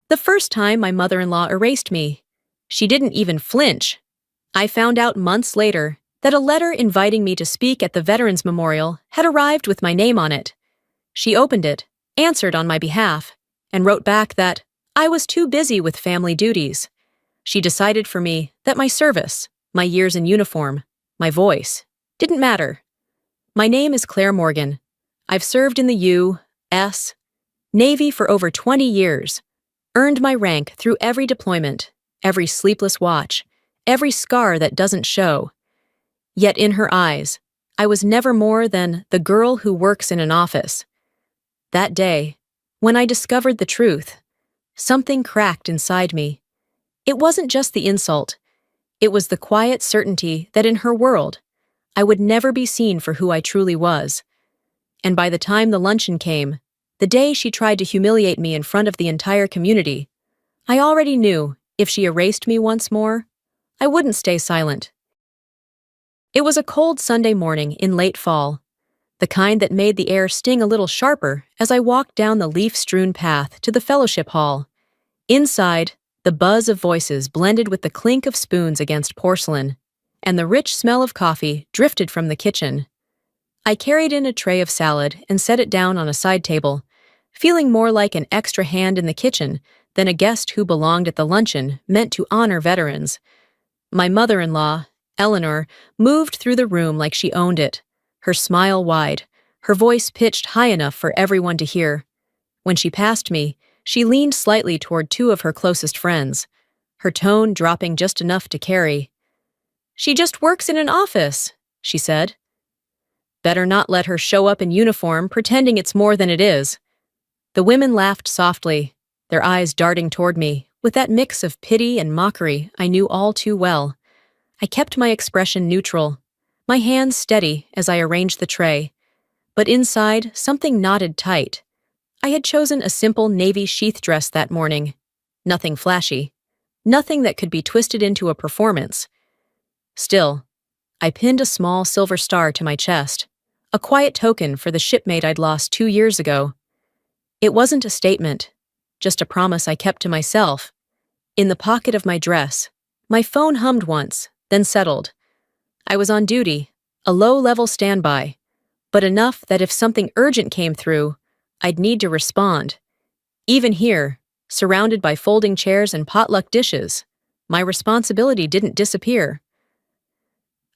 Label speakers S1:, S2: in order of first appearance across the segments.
S1: The first time my mother-in-law erased me. She didn't even flinch. I found out months later that a letter inviting me to speak at the Veterans Memorial had arrived with my name on it. She opened it, answered on my behalf, and wrote back that I was too busy with family duties. She decided for me that my service, my years in uniform, my voice, didn't matter. My name is Claire Morgan. I've served in the U.S. Navy for over 20 years, earned my rank through every deployment, every sleepless watch, every scar that doesn't show. Yet in her eyes, I was never more than the girl who works in an office. That day, when I discovered the truth, something cracked inside me. It wasn't just the insult. It was the quiet certainty that in her world, I would never be seen for who I truly was. And by the time the luncheon came, the day she tried to humiliate me in front of the entire community, I already knew if she erased me once more, I wouldn't stay silent. It was a cold Sunday morning in late fall, the kind that made the air sting a little sharper as I walked down the leaf-strewn path to the fellowship hall. Inside, the buzz of voices blended with the clink of spoons against porcelain, and the rich smell of coffee drifted from the kitchen. I carried in a tray of salad and set it down on a side table, feeling more like an extra hand in the kitchen than a guest who belonged at the luncheon meant to honor veterans. My mother-in-law, Eleanor, moved through the room like she owned it, her smile wide, her voice pitched high enough for everyone to hear. When she passed me, she leaned slightly toward two of her closest friends, her tone dropping just enough to carry. "She just works in an office," she said. "Better not let her show up in uniform pretending it's more than it is." The women laughed softly, their eyes darting toward me, with that mix of pity and mockery I knew all too well. I kept my expression neutral, my hands steady as I arranged the tray, but inside something knotted tight. I had chosen a simple navy sheath dress that morning. Nothing flashy, nothing that could be twisted into a performance. Still, I pinned a small silver star to my chest, a quiet token for the shipmate I'd lost 2 years ago. It wasn't a statement, just a promise I kept to myself. In the pocket of my dress, my phone hummed once, then settled. I was on duty, a low-level standby, but enough that if something urgent came through, I'd need to respond. Even here, surrounded by folding chairs and potluck dishes, my responsibility didn't disappear.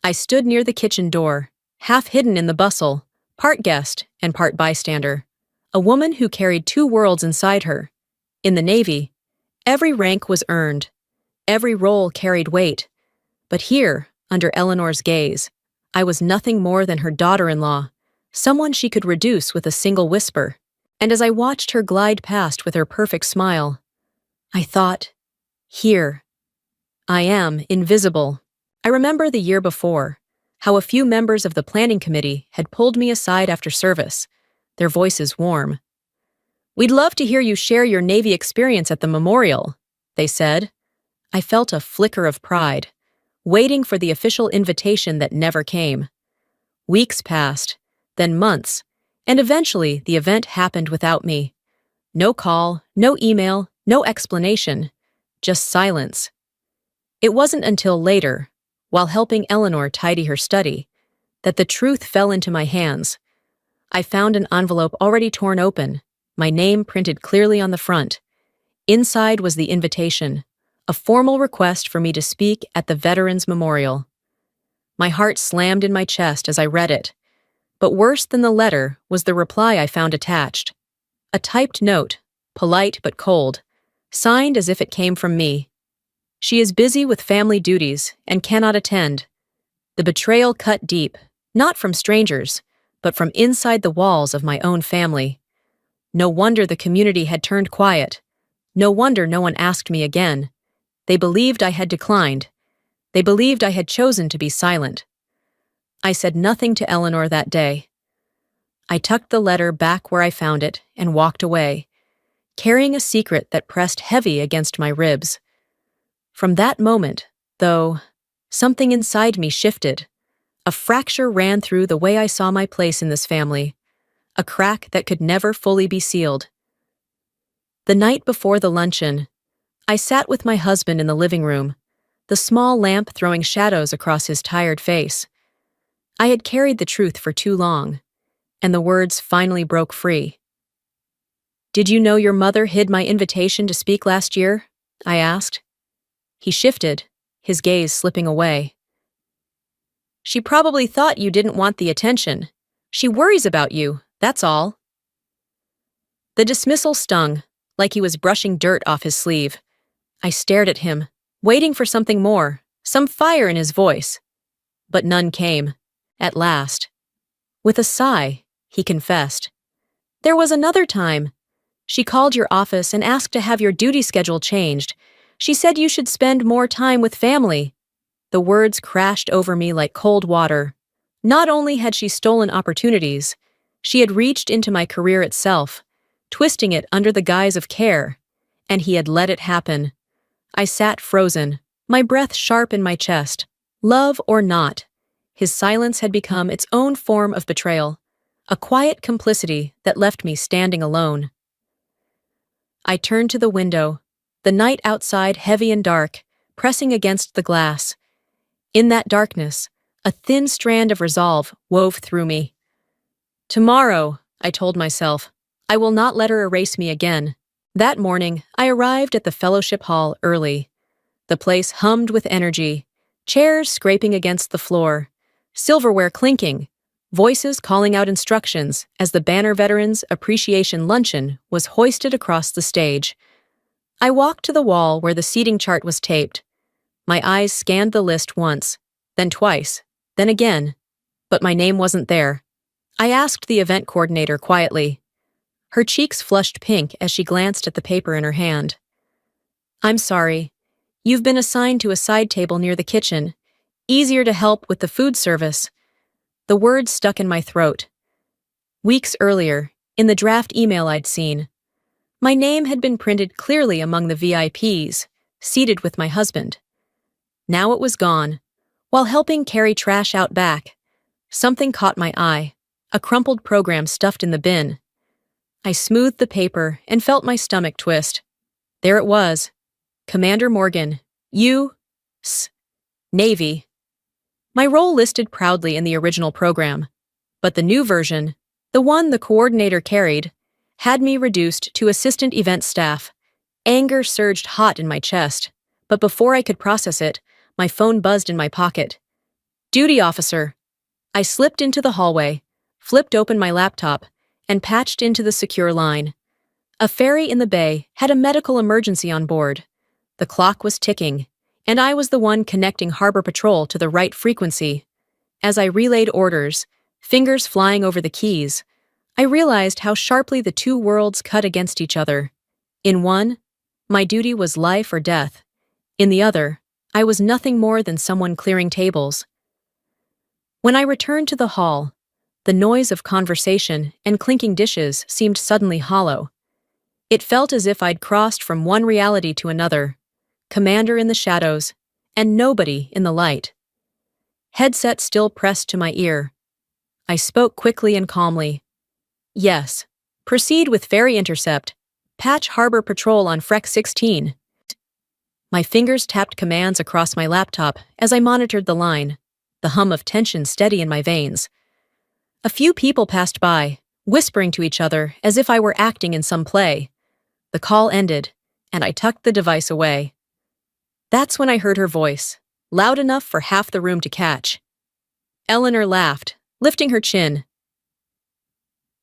S1: I stood near the kitchen door, half hidden in the bustle, part guest and part bystander, a woman who carried 2 worlds inside her. In the Navy, every rank was earned, every role carried weight, but here, under Eleanor's gaze, I was nothing more than her daughter-in-law, someone she could reduce with a single whisper. And as I watched her glide past with her perfect smile, I thought, here, I am invisible. I remember the year before, how a few members of the planning committee had pulled me aside after service, their voices warm. "We'd love to hear you share your Navy experience at the memorial," they said. I felt a flicker of pride, waiting for the official invitation that never came. Weeks passed, then months, and eventually the event happened without me. No call, no email, no explanation, just silence. It wasn't until later, while helping Eleanor tidy her study, that the truth fell into my hands. I found an envelope already torn open, my name printed clearly on the front. Inside was the invitation, a formal request for me to speak at the Veterans Memorial. My heart slammed in my chest as I read it. But worse than the letter was the reply I found attached. A typed note, polite but cold, signed as if it came from me. "She is busy with family duties and cannot attend." The betrayal cut deep, not from strangers, but from inside the walls of my own family. No wonder the community had turned quiet. No wonder no one asked me again. They believed I had declined. They believed I had chosen to be silent. I said nothing to Eleanor that day. I tucked the letter back where I found it and walked away, carrying a secret that pressed heavy against my ribs. From that moment, though, something inside me shifted. A fracture ran through the way I saw my place in this family, a crack that could never fully be sealed. The night before the luncheon, I sat with my husband in the living room, the small lamp throwing shadows across his tired face. I had carried the truth for too long, and the words finally broke free. "Did you know your mother hid my invitation to speak last year?" I asked. He shifted, his gaze slipping away. "She probably thought you didn't want the attention. She worries about you, that's all." The dismissal stung, like he was brushing dirt off his sleeve. I stared at him, waiting for something more, some fire in his voice. But none came, at last. With a sigh, he confessed. "There was another time. She called your office and asked to have your duty schedule changed. She said you should spend more time with family." The words crashed over me like cold water. Not only had she stolen opportunities, she had reached into my career itself, twisting it under the guise of care, and he had let it happen. I sat frozen, my breath sharp in my chest. Love or not, his silence had become its own form of betrayal, a quiet complicity that left me standing alone. I turned to the window, the night outside heavy and dark, pressing against the glass. In that darkness, a thin strand of resolve wove through me. "Tomorrow," I told myself, "I will not let her erase me again." That morning, I arrived at the fellowship hall early. The place hummed with energy, chairs scraping against the floor, silverware clinking, voices calling out instructions as the Banner Veterans Appreciation Luncheon was hoisted across the stage. I walked to the wall where the seating chart was taped. My eyes scanned the list once, then twice, then again, but my name wasn't there. I asked the event coordinator quietly. Her cheeks flushed pink as she glanced at the paper in her hand. "I'm sorry. You've been assigned to a side table near the kitchen. Easier to help with the food service." The words stuck in my throat. Weeks earlier, in the draft email I'd seen, my name had been printed clearly among the VIPs, seated with my husband. Now it was gone. While helping carry trash out back, something caught my eye, a crumpled program stuffed in the bin. I smoothed the paper and felt my stomach twist. There it was. Commander Morgan, U.S. Navy. My role listed proudly in the original program, but the new version, the one the coordinator carried, had me reduced to assistant event staff. Anger surged hot in my chest, but before I could process it, my phone buzzed in my pocket. "Duty officer." I slipped into the hallway, flipped open my laptop, and patched into the secure line. A ferry in the bay had a medical emergency on board. The clock was ticking, and I was the one connecting Harbor Patrol to the right frequency. As I relayed orders, fingers flying over the keys, I realized how sharply the two worlds cut against each other. In one, my duty was life or death. In the other, I was nothing more than someone clearing tables. When I returned to the hall, the noise of conversation and clinking dishes seemed suddenly hollow. It felt as if I'd crossed from one reality to another, commander in the shadows, and nobody in the light. Headset still pressed to my ear. I spoke quickly and calmly. "Yes. Proceed with ferry intercept. Patch Harbor Patrol on Freck 16. My fingers tapped commands across my laptop as I monitored the line, the hum of tension steady in my veins. A few people passed by, whispering to each other as if I were acting in some play. The call ended, and I tucked the device away. That's when I heard her voice, loud enough for half the room to catch. Eleanor laughed, lifting her chin.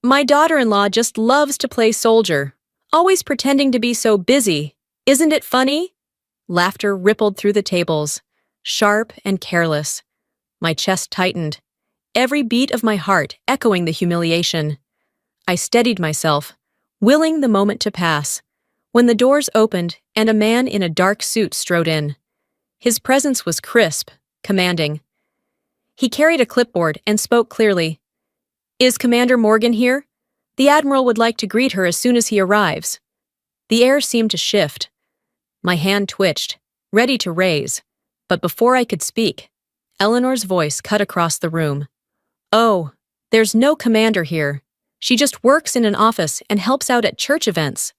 S1: "My daughter-in-law just loves to play soldier, always pretending to be so busy. Isn't it funny?" Laughter rippled through the tables, sharp and careless. My chest tightened, every beat of my heart echoing the humiliation. I steadied myself, willing the moment to pass, when the doors opened and a man in a dark suit strode in. His presence was crisp, commanding. He carried a clipboard and spoke clearly. "Is Commander Morgan here? The Admiral would like to greet her as soon as he arrives." The air seemed to shift. My hand twitched, ready to raise, but before I could speak, Eleanor's voice cut across the room. "Oh, there's no commander here. She just works in an office and helps out at church events."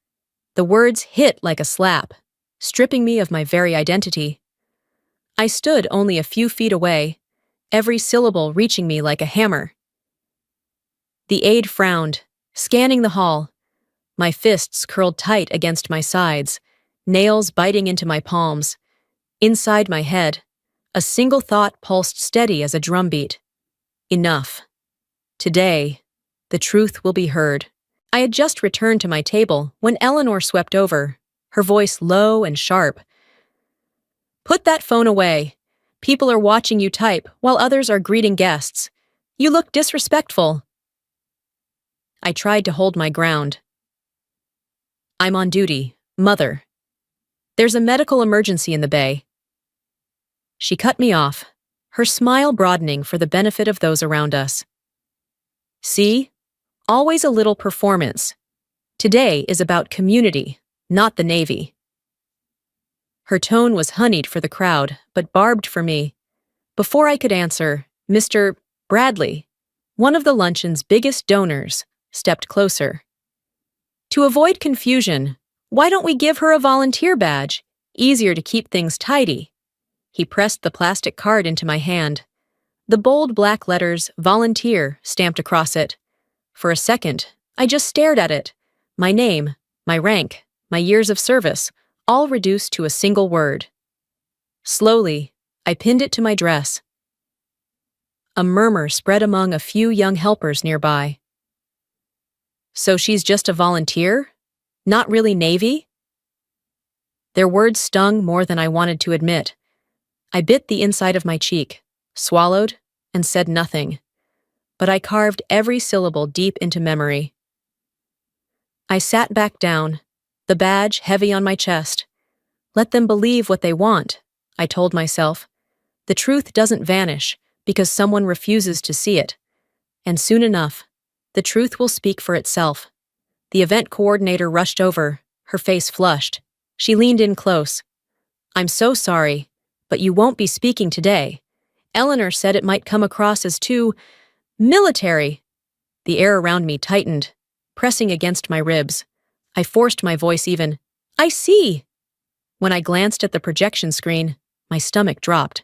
S1: The words hit like a slap, stripping me of my very identity. I stood only a few feet away, every syllable reaching me like a hammer. The aide frowned, scanning the hall, my fists curled tight against my sides, nails biting into my palms. Inside my head, a single thought pulsed steady as a drumbeat. Enough. Today, the truth will be heard. I had just returned to my table when Eleanor swept over, her voice low and sharp. "Put that phone away. People are watching you type while others are greeting guests. You look disrespectful." I tried to hold my ground. "I'm on duty, Mother. There's a medical emergency in the bay." She cut me off, her smile broadening for the benefit of those around us. "See? Always a little performance. Today is about community, not the Navy." Her tone was honeyed for the crowd, but barbed for me. Before I could answer, Mr. Bradley, one of the luncheon's biggest donors, stepped closer. "To avoid confusion, why don't we give her a volunteer badge? Easier to keep things tidy." He pressed the plastic card into my hand. The bold black letters "Volunteer" stamped across it. For a second, I just stared at it. My name, my rank, my years of service, all reduced to a single word. Slowly, I pinned it to my dress. A murmur spread among a few young helpers nearby. "So she's just a volunteer? Not really Navy?" Their words stung more than I wanted to admit. I bit the inside of my cheek, swallowed, and said nothing. But I carved every syllable deep into memory. I sat back down, the badge heavy on my chest. Let them believe what they want, I told myself. The truth doesn't vanish because someone refuses to see it. And soon enough, the truth will speak for itself. The event coordinator rushed over, her face flushed. She leaned in close. "I'm so sorry, but you won't be speaking today. Eleanor said it might come across as too military." The air around me tightened, pressing against my ribs. I forced my voice even. "I see." When I glanced at the projection screen, my stomach dropped.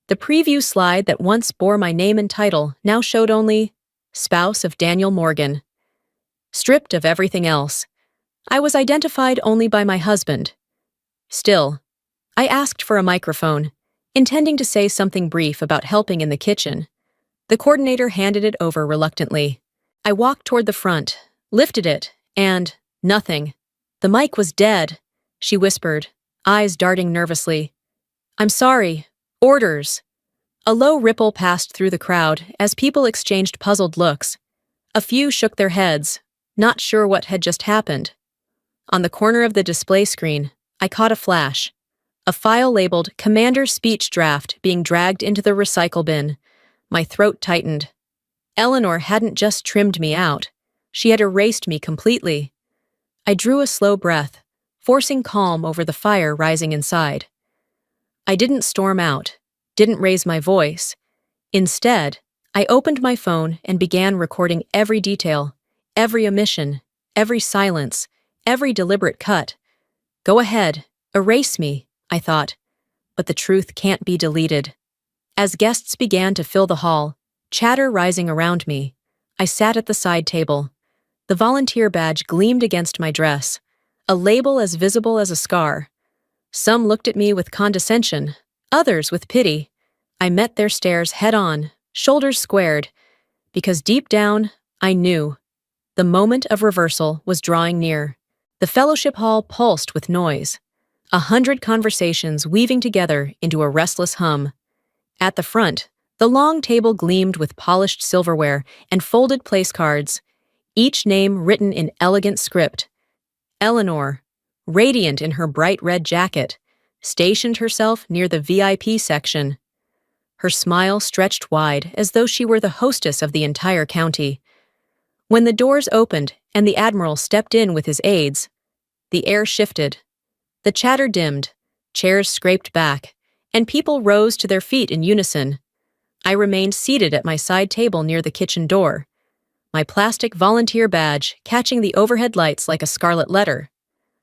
S1: The preview slide that once bore my name and title now showed only spouse of Daniel Morgan. Stripped of everything else, I was identified only by my husband. Still, I asked for a microphone, intending to say something brief about helping in the kitchen. The coordinator handed it over reluctantly. I walked toward the front, lifted it, and nothing. The mic was dead, she whispered, eyes darting nervously. "I'm sorry. Orders." A low ripple passed through the crowd as people exchanged puzzled looks. A few shook their heads, not sure what had just happened. On the corner of the display screen, I caught a flash. A file labeled Commander Speech Draft being dragged into the recycle bin. My throat tightened. Eleanor hadn't just trimmed me out. She had erased me completely. I drew a slow breath, forcing calm over the fire rising inside. I didn't storm out, didn't raise my voice. Instead, I opened my phone and began recording every detail, every omission, every silence, every deliberate cut. Go ahead, erase me, I thought, but the truth can't be deleted. As guests began to fill the hall, chatter rising around me, I sat at the side table. The volunteer badge gleamed against my dress, a label as visible as a scar. Some looked at me with condescension, others with pity. I met their stares head-on, shoulders squared, because deep down, I knew. The moment of reversal was drawing near. The fellowship hall pulsed with noise, 100 conversations weaving together into a restless hum. At the front, the long table gleamed with polished silverware and folded place cards, each name written in elegant script. Eleanor, radiant in her bright red jacket, stationed herself near the VIP section. Her smile stretched wide as though she were the hostess of the entire county. When the doors opened and the Admiral stepped in with his aides, the air shifted. The chatter dimmed, chairs scraped back, and people rose to their feet in unison. I remained seated at my side table near the kitchen door, my plastic volunteer badge catching the overhead lights like a scarlet letter.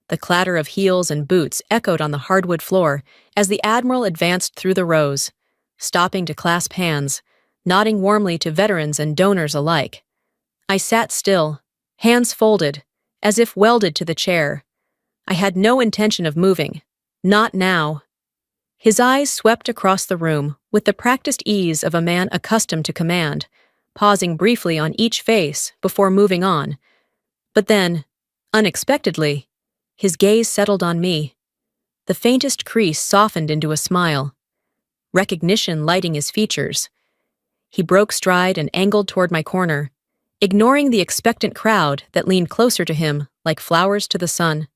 S1: The clatter of heels and boots echoed on the hardwood floor as the Admiral advanced through the rows, stopping to clasp hands, nodding warmly to veterans and donors alike. I sat still, hands folded, as if welded to the chair. I had no intention of moving. Not now. His eyes swept across the room with the practiced ease of a man accustomed to command, pausing briefly on each face before moving on. But then, unexpectedly, his gaze settled on me. The faintest crease softened into a smile, recognition lighting his features. He broke stride and angled toward my corner, ignoring the expectant crowd that leaned closer to him like flowers to the sun.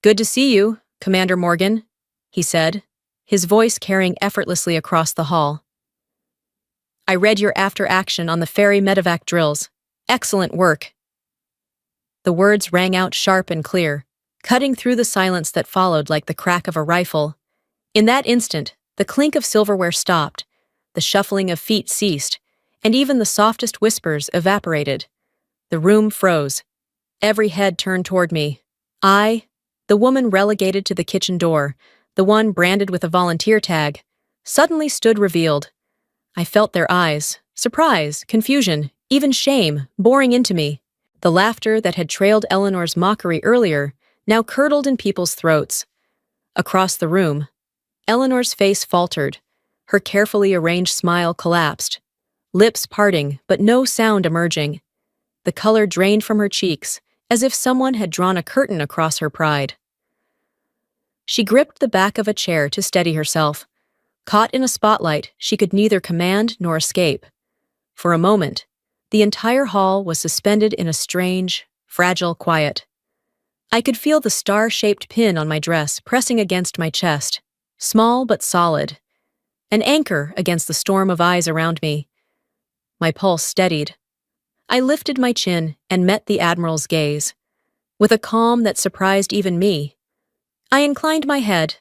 S1: "Good to see you, Commander Morgan," he said, his voice carrying effortlessly across the hall. "I read your after-action on the ferry medevac drills. Excellent work." The words rang out sharp and clear, cutting through the silence that followed like the crack of a rifle. In that instant, the clink of silverware stopped, the shuffling of feet ceased, and even the softest whispers evaporated. The room froze. Every head turned toward me. I, the woman relegated to the kitchen door, the one branded with a volunteer tag, suddenly stood revealed. I felt their eyes, surprise, confusion, even shame, boring into me. The laughter that had trailed Eleanor's mockery earlier now curdled in people's throats. Across the room, Eleanor's face faltered. Her carefully arranged smile collapsed, lips parting but no sound emerging. The color drained from her cheeks, as if someone had drawn a curtain across her pride. She gripped the back of a chair to steady herself. Caught in a spotlight she could neither command nor escape. For a moment, the entire hall was suspended in a strange, fragile quiet. I could feel the star-shaped pin on my dress pressing against my chest, small but solid, an anchor against the storm of eyes around me. My pulse steadied. I lifted my chin and met the Admiral's gaze. With a calm that surprised even me, I inclined my head,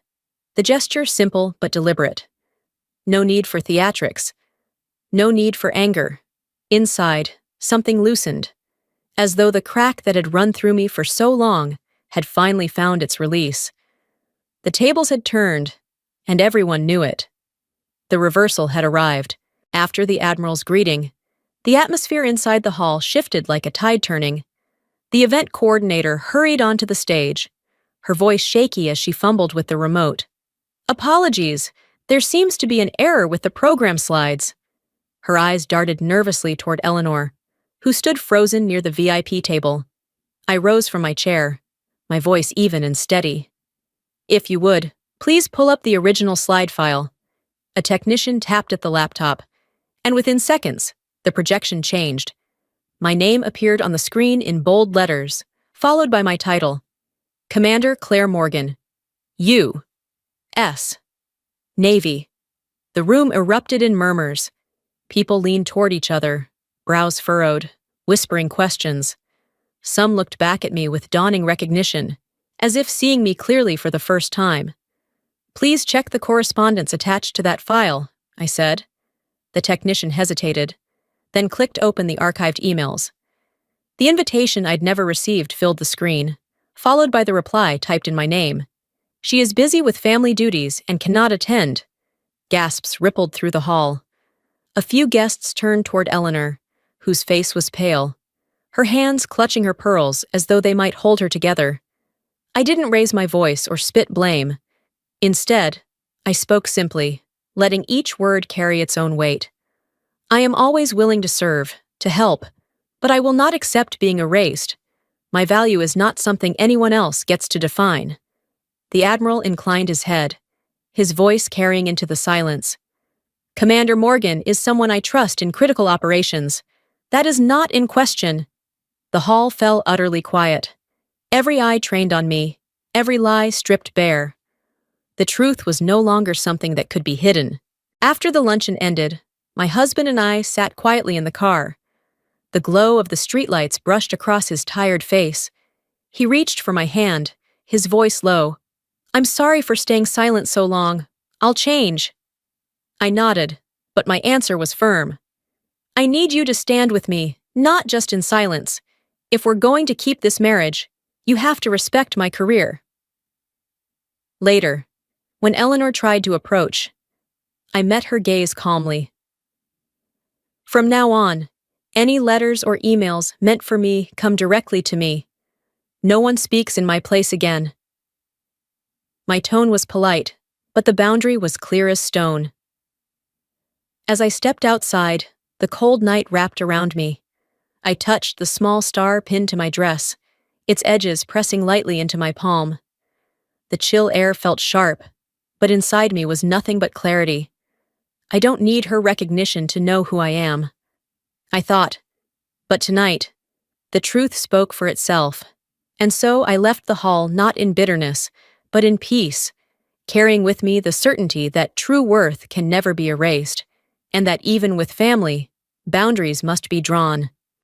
S1: the gesture simple but deliberate. No need for theatrics. No need for anger. Inside, something loosened, as though the crack that had run through me for so long had finally found its release. The tables had turned, and everyone knew it. The reversal had arrived. After the Admiral's greeting, the atmosphere inside the hall shifted like a tide turning. The event coordinator hurried onto the stage, her voice shaky as she fumbled with the remote. "Apologies, there seems to be an error with the program slides." Her eyes darted nervously toward Eleanor, who stood frozen near the VIP table. I rose from my chair, my voice even and steady. "If you would, please pull up the original slide file." A technician tapped at the laptop, and within seconds, the projection changed. My name appeared on the screen in bold letters, followed by my title, Commander Claire Morgan, U.S. Navy. The room erupted in murmurs. People leaned toward each other, brows furrowed, whispering questions. Some looked back at me with dawning recognition, as if seeing me clearly for the first time. "Please check the correspondence attached to that file," I said. The technician hesitated, then clicked open the archived emails. The invitation I'd never received filled the screen, followed by the reply typed in my name. "She is busy with family duties and cannot attend." Gasps rippled through the hall. A few guests turned toward Eleanor, whose face was pale, her hands clutching her pearls as though they might hold her together. I didn't raise my voice or spit blame. Instead, I spoke simply, letting each word carry its own weight. "I am always willing to serve, to help, but I will not accept being erased. My value is not something anyone else gets to define." The Admiral inclined his head, his voice carrying into the silence. "Commander Morgan is someone I trust in critical operations. That is not in question." The hall fell utterly quiet. Every eye trained on me, every lie stripped bare. The truth was no longer something that could be hidden. After the luncheon ended, my husband and I sat quietly in the car. The glow of the streetlights brushed across his tired face. He reached for my hand, his voice low. "I'm sorry for staying silent so long. I'll change." I nodded, but my answer was firm. "I need you to stand with me, not just in silence. If we're going to keep this marriage, You have to respect my career. Later, when Eleanor tried to approach, I met her gaze calmly. From now on, any letters or emails meant for me come directly to me. No one speaks in my place again. My tone was polite, but the boundary was clear as stone. As I stepped outside, the cold night wrapped around me. I touched the small star pinned to my dress, its edges pressing lightly into my palm. The chill air felt sharp, but inside me was nothing but clarity. I don't need her recognition to know who I am. I thought, but tonight, the truth spoke for itself, and so I left the hall not in bitterness, but in peace, carrying with me the certainty that true worth can never be erased, and that even with family, boundaries must be drawn.